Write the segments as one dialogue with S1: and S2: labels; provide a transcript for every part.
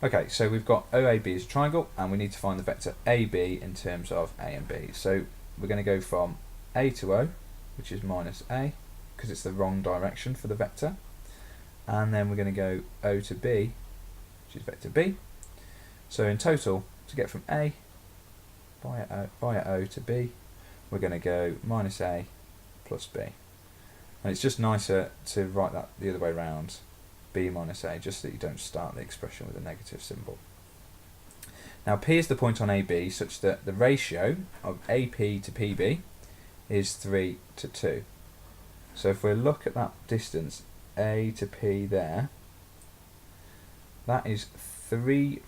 S1: Okay, so we've got OAB as a triangle, and we need to find the vector AB in terms of A and B. So we're going to go from A to O, which is minus A, because it's the wrong direction for the vector. And then we're going to go O to B, which is vector B. So in total, to get from A via O to B, we're going to go minus A plus B. And it's just nicer to write that the other way around, B minus A, just so that you don't start the expression with a negative symbol. Now P is the point on AB such that the ratio of AP to PB is 3 to 2. So if we look at that distance A to P there, that is 3/5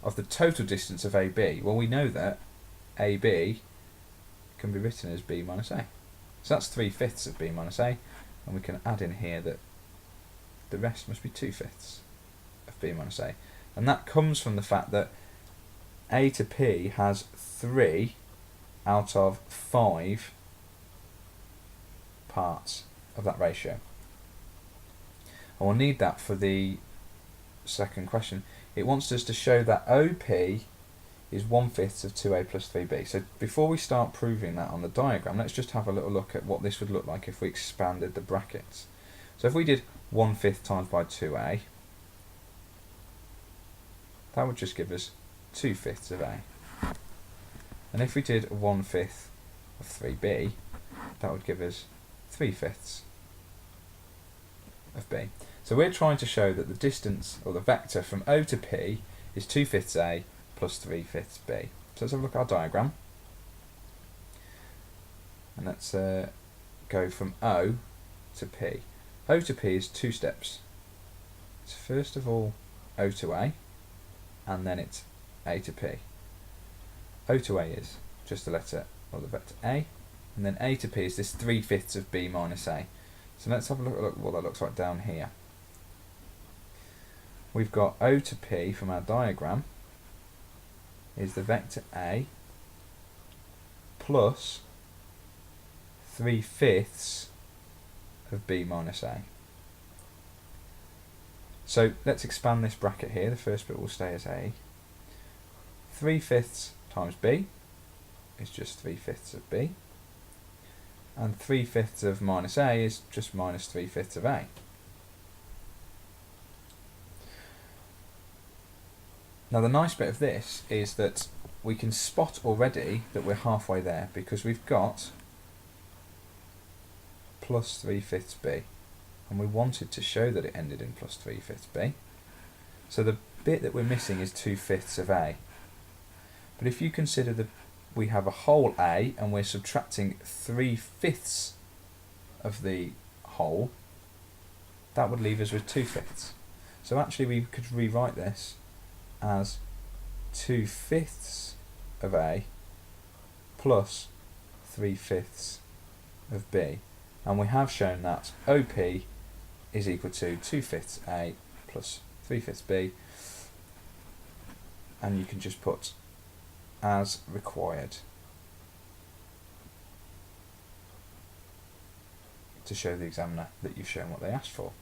S1: of the total distance of AB. Well, we know that AB can be written as B minus A. So that's 3/5 of B minus A, and we can add in here that the rest must be 2/5 of B minus A. And that comes from the fact that A to P has 3 out of 5 parts of that ratio. And we'll need that for the second question. It wants us to show that OP is 1/5 of 2A plus 3B. So before we start proving that on the diagram, let's just have a little look at what this would look like if we expanded the brackets. So if we did 1/5 times by 2A, that would just give us 2/5 of A. And if we did 1/5 of 3B, that would give us 3/5 of B. So we're trying to show that the distance, or the vector, from O to P is 2/5 A plus 3/5 B. So let's have a look at our diagram. And let's go from O to P. O to P is 2 steps. It's first of all O to A, and then it's A to P. O to A is just the letter, or the vector A, and then A to P is this 3/5 of B minus A. So let's have a look at what that looks like down here. We've got O to P from our diagram is the vector A plus 3/5 of B minus A. So let's expand this bracket here. The first bit will stay as A. 3/5 times B is just 3/5 of B. And 3/5 of minus A is just minus 3/5 of A. Now the nice bit of this is that we can spot already that we're halfway there, because we've got plus 3/5 B, and we wanted to show that it ended in plus 3/5 B. So the bit that we're missing is 2/5 of A. But if you consider that we have a whole A and we're subtracting 3/5 of the whole, that would leave us with 2/5. So actually we could rewrite this as 2/5 of A plus 3/5 of B. And we have shown that OP is equal to 2/5 A plus 3/5 B, and you can just put as required to show the examiner that you've shown what they asked for.